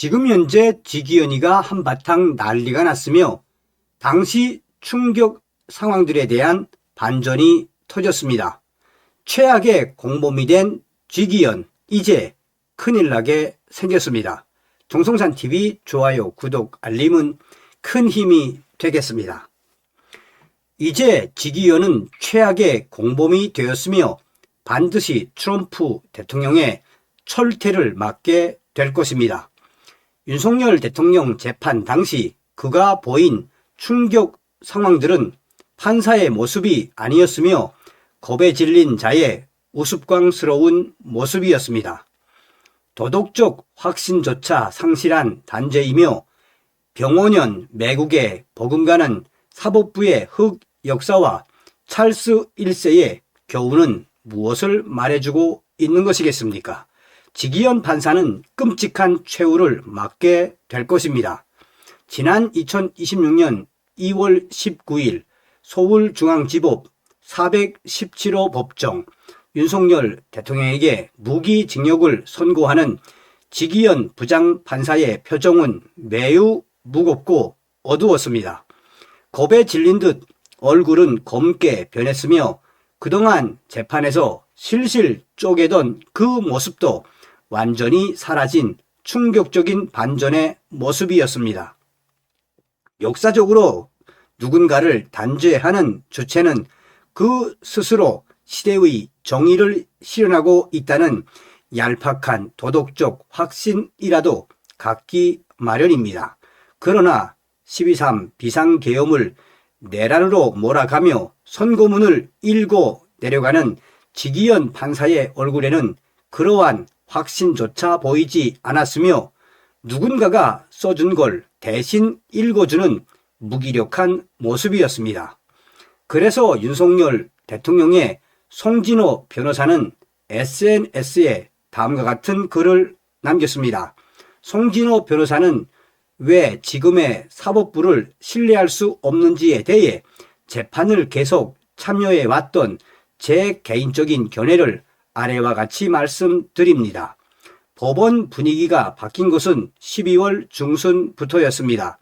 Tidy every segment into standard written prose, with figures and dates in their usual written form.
지금 현재 지기현이가 한바탕 난리가 났으며 당시 충격 상황들에 대한 반전이 터졌습니다. 최악의 공범이 된 지기현, 이제 큰일 나게 생겼습니다. 동성산TV 좋아요, 구독, 알림은 큰 힘이 되겠습니다. 이제 지기현은 최악의 공범이 되었으며 반드시 트럼프 대통령의 철퇴를 맞게 될 것입니다. 윤석열 대통령 재판 당시 그가 보인 충격 상황들은 판사의 모습이 아니었으며 겁에 질린 자의 우스꽝스러운 모습이었습니다. 도덕적 확신조차 상실한 단죄이며 병원연 매국에 버금가는 사법부의 흑 역사와 찰스 1세의 교훈은 무엇을 말해주고 있는 것이겠습니까? 지기현 판사는 끔찍한 최후를 맞게 될 것입니다. 지난 2026년 2월 19일 서울중앙지법 417호 법정 윤석열 대통령에게 무기징역을 선고하는 지기현 부장판사의 표정은 매우 무겁고 어두웠습니다. 겁에 질린 듯 얼굴은 검게 변했으며 그동안 재판에서 실실 쪼개던 그 모습도 완전히 사라진 충격적인 반전의 모습이었습니다. 역사적으로 누군가를 단죄하는 주체는 그 스스로 시대의 정의를 실현하고 있다는 얄팍한 도덕적 확신이라도 갖기 마련입니다. 그러나 12.3 비상계엄을 내란으로 몰아가며 선고문을 읽고 내려가는 지기현 판사의 얼굴에는 그러한 확신조차 보이지 않았으며 누군가가 써준 걸 대신 읽어주는 무기력한 모습이었습니다. 그래서 윤석열 대통령의 송진호 변호사는 SNS에 다음과 같은 글을 남겼습니다. 송진호 변호사는 왜 지금의 사법부를 신뢰할 수 없는지에 대해 재판을 계속 참여해 왔던 제 개인적인 견해를 아래와 같이 말씀드립니다. 법원 분위기가 바뀐 것은 12월 중순부터였습니다.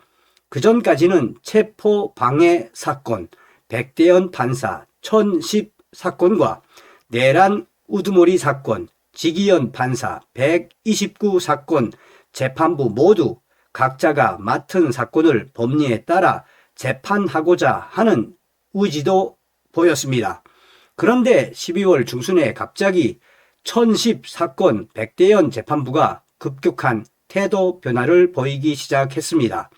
그전까지는 체포방해 사건, 백대현 판사 1010 사건과 내란 우두머리 사건, 지기현 판사 129 사건 재판부 모두 각자가 맡은 사건을 법리에 따라 재판하고자 하는 의지도 보였습니다. 그런데 12월 중순에 갑자기 1010 사건 백대현 재판부가 급격한 태도 변화를 보이기 시작했습니다.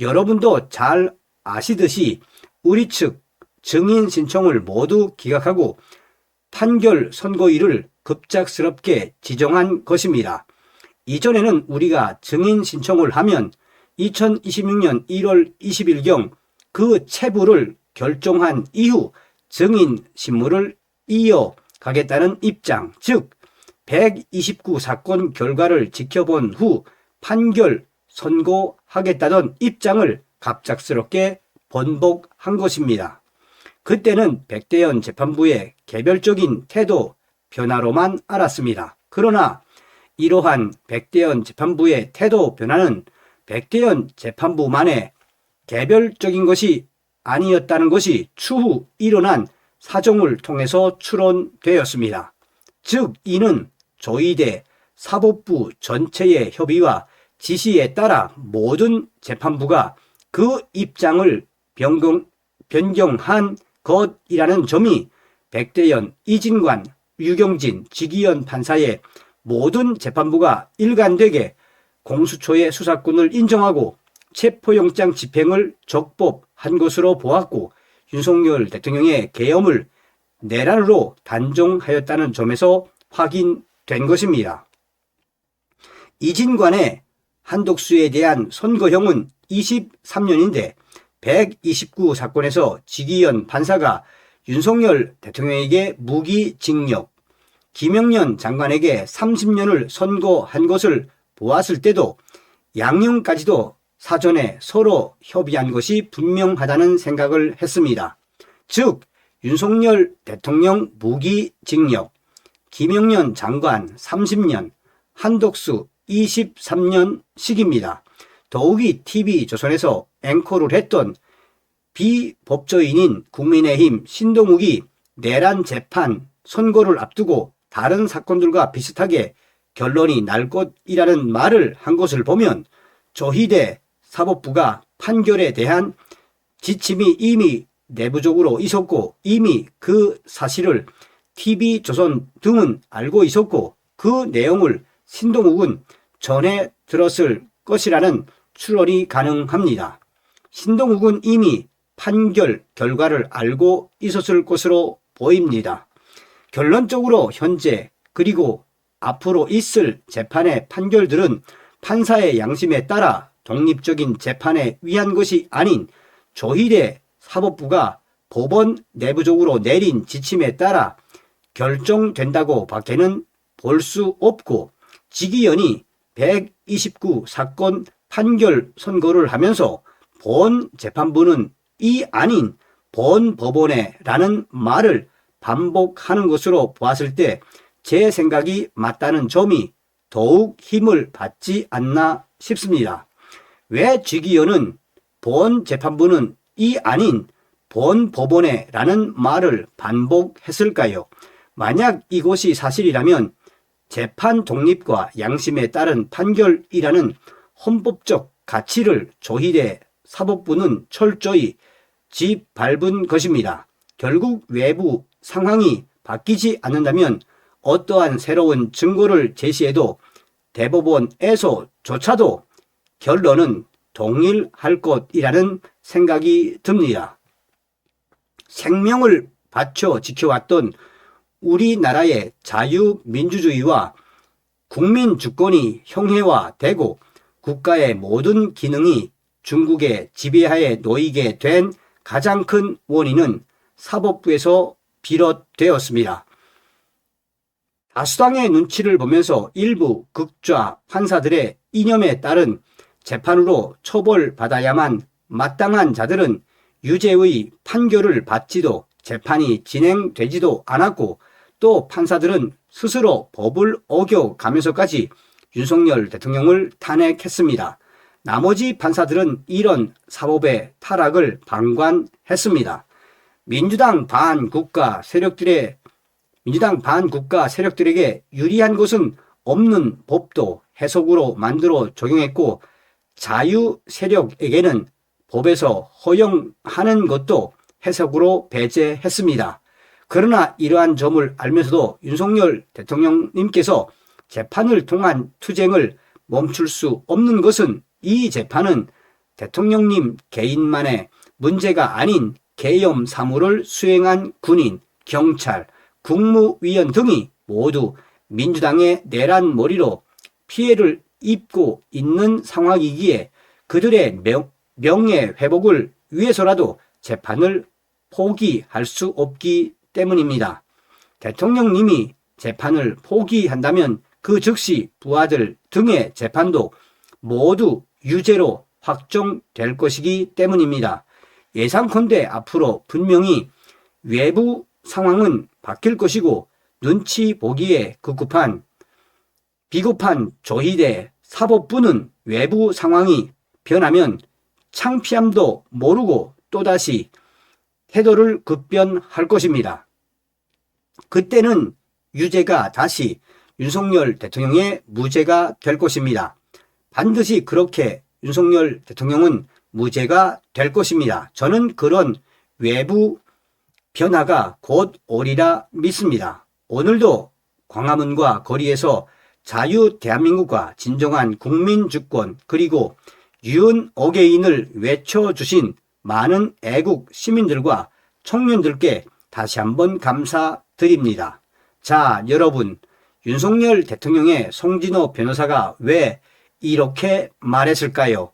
여러분도 잘 아시듯이 우리 측 증인 신청을 모두 기각하고 판결 선고일을 급작스럽게 지정한 것입니다. 이전에는 우리가 증인 신청을 하면 2026년 1월 20일경 그 체부를 결정한 이후 증인 신문을 이어가겠다는 입장, 즉 129 사건 결과를 지켜본 후 판결 선고하겠다던 입장을 갑작스럽게 번복한 것입니다. 그때는 백대현 재판부의 개별적인 태도 변화로만 알았습니다. 그러나 이러한 백대현 재판부의 태도 변화는 백대현 재판부만의 개별적인 것이 아니었다는 것이 추후 일어난 사정을 통해서 추론되었습니다. 즉 이는 조이대 사법부 전체의 협의와 지시에 따라 모든 재판부가 그 입장을 변경한 것이라는 점이 백대현, 이진관, 유경진, 지기현 판사의 모든 재판부가 일관되게 공수처의 수사권을 인정하고 체포영장 집행을 적법한 것으로 보았고 윤석열 대통령의 계엄을 내란으로 단정하였다는 점에서 확인된 것입니다. 이진관의 한독수에 대한 선고형은 23년인데 129 사건에서 지기현 판사가 윤석열 대통령에게 무기징역, 김영년 장관에게 30년을 선고한 것을 보았을 때도 양형까지도 사전에 서로 협의한 것이 분명하다는 생각을 했습니다. 즉 윤석열 대통령 무기징역, 김영년 장관 30년, 한독수 2023년식입니다. 더욱이 TV조선에서 앵커를 했던 비법조인인 국민의힘 신동욱이 내란 재판 선고를 앞두고 다른 사건들과 비슷하게 결론이 날 것이라는 말을 한 것을 보면 조희대 사법부가 판결에 대한 지침이 이미 내부적으로 있었고 이미 그 사실을 TV조선 등은 알고 있었고 그 내용을 신동욱은 전해 들었을 것이라는 추론이 가능합니다. 신동욱은 이미 판결 결과를 알고 있었을 것으로 보입니다. 결론적으로 현재 그리고 앞으로 있을 재판의 판결들은 판사의 양심에 따라 독립적인 재판에 위한 것이 아닌 조희대 사법부가 법원 내부적으로 내린 지침에 따라 결정된다고 밖에는 볼 수 없고 지기현이 129 사건 판결 선고를 하면서 본 재판부는 이 아닌 본 법원에 라는 말을 반복하는 것으로 보았을 때 제 생각이 맞다는 점이 더욱 힘을 받지 않나 싶습니다. 왜 지기현은 본 재판부는 이 아닌 본 법원에 라는 말을 반복했을까요? 만약 이것이 사실이라면 재판 독립과 양심에 따른 판결이라는 헌법적 가치를 조희대 사법부는 철저히 짓밟은 것입니다. 결국 외부 상황이 바뀌지 않는다면 어떠한 새로운 증거를 제시해도 대법원에서조차도 결론은 동일할 것이라는 생각이 듭니다. 생명을 바쳐 지켜왔던 우리나라의 자유민주주의와 국민주권이 형해화되고 국가의 모든 기능이 중국의 지배하에 놓이게 된 가장 큰 원인은 사법부에서 비롯되었습니다. 다수당의 눈치를 보면서 일부 극좌 판사들의 이념에 따른 재판으로 처벌받아야만 마땅한 자들은 유죄의 판결을 받지도 재판이 진행되지도 않았고 또 판사들은 스스로 법을 어겨가면서까지 윤석열 대통령을 탄핵했습니다. 나머지 판사들은 이런 사법의 타락을 방관했습니다. 민주당 반국가 세력들에게 유리한 것은 없는 법도 해석으로 만들어 적용했고 자유 세력에게는 법에서 허용하는 것도 해석으로 배제했습니다. 그러나 이러한 점을 알면서도 윤석열 대통령님께서 재판을 통한 투쟁을 멈출 수 없는 것은 이 재판은 대통령님 개인만의 문제가 아닌 계엄 사무를 수행한 군인, 경찰, 국무위원 등이 모두 민주당의 내란 머리로 피해를 입고 있는 상황이기에 그들의 명예 회복을 위해서라도 재판을 포기할 수 없기 때문입니다. 대통령님이 재판을 포기한다면 그 즉시 부하들 등의 재판도 모두 유죄로 확정될 것이기 때문입니다. 예상컨대 앞으로 분명히 외부 상황은 바뀔 것이고 눈치 보기에 비겁한 조희대 사법부는 외부 상황이 변하면 창피함도 모르고 또다시 태도를 급변할 것입니다. 그때는 유죄가 다시 윤석열 대통령의 무죄가 될 것입니다. 반드시 그렇게 윤석열 대통령은 무죄가 될 것입니다. 저는 그런 외부 변화가 곧 오리라 믿습니다. 오늘도 광화문과 거리에서 자유 대한민국과 진정한 국민주권 그리고 유은 어게인을 외쳐주신 많은 애국 시민들과 청년들께 다시 한번 감사드립니다. 자, 여러분, 윤석열 대통령의 송진호 변호사가 왜 이렇게 말했을까요?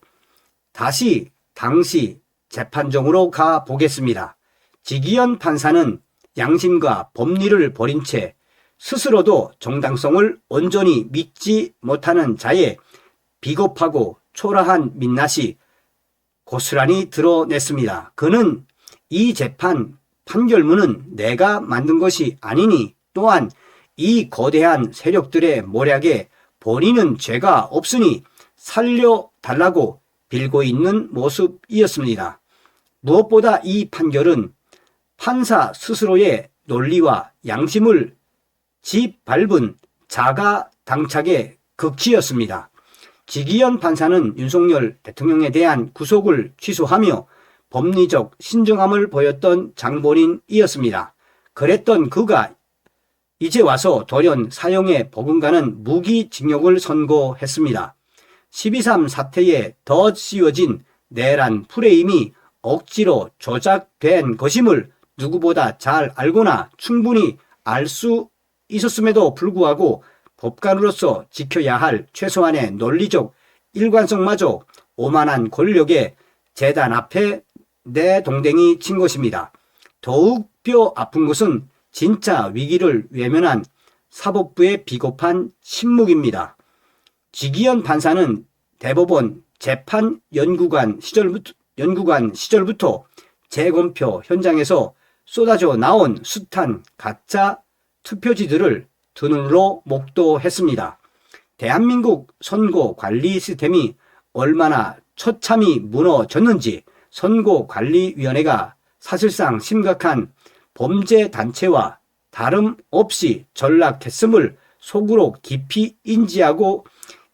다시 당시 재판정으로 가 보겠습니다. 지기현 판사는 양심과 법리를 버린 채 스스로도 정당성을 온전히 믿지 못하는 자의 비겁하고 초라한 민낯이 고스란히 드러냈습니다. 그는 이 재판 판결문은 내가 만든 것이 아니니 또한 이 거대한 세력들의 모략에 본인은 죄가 없으니 살려달라고 빌고 있는 모습이었습니다. 무엇보다 이 판결은 판사 스스로의 논리와 양심을 짓밟은 자가당착의 극치였습니다. 지기현 판사는 윤석열 대통령에 대한 구속을 취소하며 법리적 신중함을 보였던 장본인이었습니다. 그랬던 그가 이제 와서 돌연 사형에 버금가는 무기징역을 선고했습니다. 12.3 사태에 더 씌워진 내란 프레임이 억지로 조작된 것임을 누구보다 잘 알거나 충분히 알 수 있었음에도 불구하고 법관으로서 지켜야 할 최소한의 논리적 일관성마저 오만한 권력의 재단 앞에 내동댕이 친 것입니다. 더욱 뼈 아픈 것은 진짜 위기를 외면한 사법부의 비겁한 침묵입니다. 지기현 판사는 대법원 재판연구관 시절부터 재검표 현장에서 쏟아져 나온 숱한 가짜 투표지들을 두 눈으로 목도했습니다. 대한민국 선거 관리 시스템이 얼마나 처참히 무너졌는지 선거관리위원회가 사실상 심각한 범죄 단체와 다름없이 전락했음을 속으로 깊이 인지하고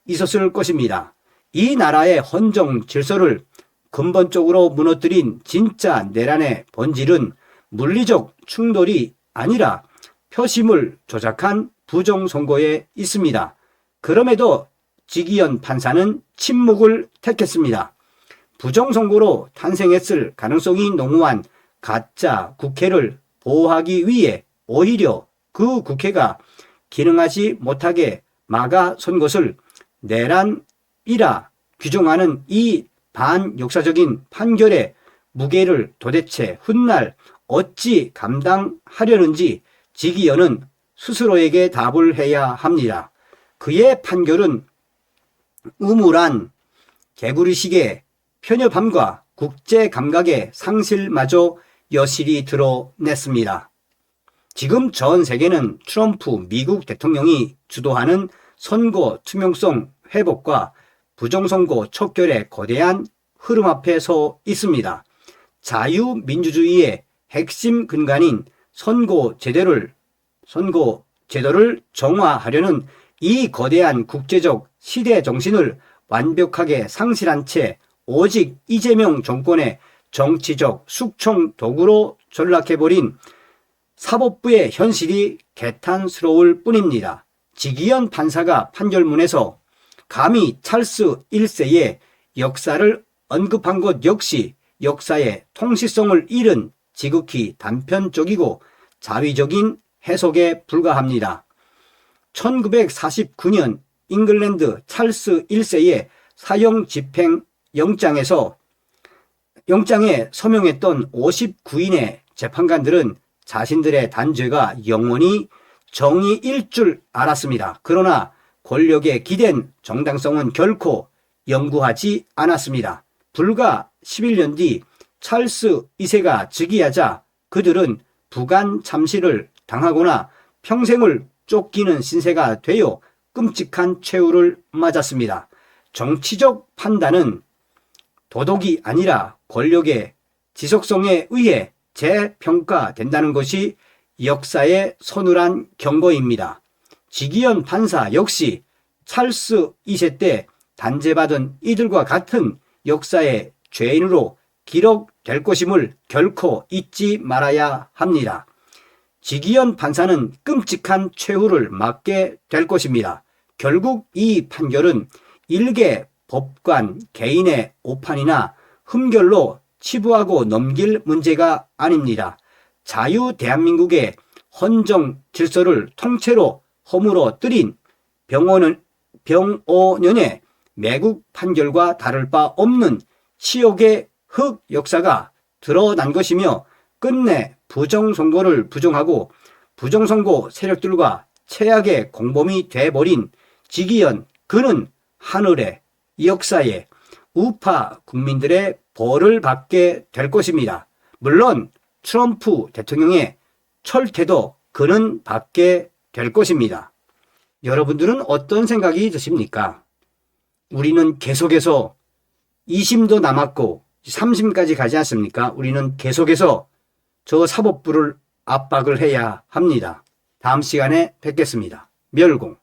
있었을 것입니다. 이 나라의 헌정 질서를 근본적으로 무너뜨린 진짜 내란의 본질은 물리적 충돌이 아니라 표심을 조작한 부정선거에 있습니다. 그럼에도 지기현 판사는 침묵을 택했습니다. 부정선거로 탄생했을 가능성이 농후한 가짜 국회를 보호하기 위해 오히려 그 국회가 기능하지 못하게 막아선 것을 내란이라 규정하는 이 반역사적인 판결의 무게를 도대체 훗날 어찌 감당하려는지 지기현은 스스로에게 답을 해야 합니다. 그의 판결은 우물한 개구리식의 편협함과 국제감각의 상실마저 여실히 드러냈습니다. 지금 전 세계는 트럼프 미국 대통령이 주도하는 선거 투명성 회복과 부정선거 척결의 거대한 흐름 앞에 서 있습니다. 자유민주주의의 핵심 근간인 선거 제도를 정화하려는 이 거대한 국제적 시대 정신을 완벽하게 상실한 채 오직 이재명 정권의 정치적 숙청 도구로 전락해버린 사법부의 현실이 개탄스러울 뿐입니다. 지기현 판사가 판결문에서 감히 찰스 1세의 역사를 언급한 것 역시 역사의 통시성을 잃은 지극히 단편적이고 자위적인 해석에 불과합니다. 1949년 잉글랜드 찰스 1세의 사형 집행 영장에 서명했던 59인의 재판관들은 자신들의 단죄가 영원히 정의일 줄 알았습니다. 그러나 권력에 기댄 정당성은 결코 연구하지 않았습니다. 불과 11년 뒤 찰스 2세가 즉위하자 그들은 부관 참시를 당하거나 평생을 쫓기는 신세가 되어 끔찍한 최후를 맞았습니다. 정치적 판단은 도덕이 아니라 권력의 지속성에 의해 재평가된다는 것이 역사의 서늘한 경고입니다. 지기현 판사 역시 찰스 2세 때 단죄받은 이들과 같은 역사의 죄인으로 기록될 것임을 결코 잊지 말아야 합니다. 지기현 판사는 끔찍한 최후를 맞게 될 것입니다. 결국 이 판결은 일개 법관 개인의 오판이나 흠결로 치부하고 넘길 문제가 아닙니다. 자유 대한민국의 헌정 질서를 통째로 허물어뜨린 병오년의 매국 판결과 다를 바 없는 치욕의 흑 역사가 드러난 것이며 끝내 부정선거를 부정하고 부정선거 세력들과 최악의 공범이 돼버린 지기현 그는 하늘의 역사에 우파 국민들의 벌을 받게 될 것입니다. 물론 트럼프 대통령의 철퇴도 그는 받게 될 것입니다. 여러분들은 어떤 생각이 드십니까? 우리는 계속해서 2심도 남았고 3심까지 가지 않습니까? 우리는 계속해서 저 사법부를 압박을 해야 합니다. 다음 시간에 뵙겠습니다. 멸공.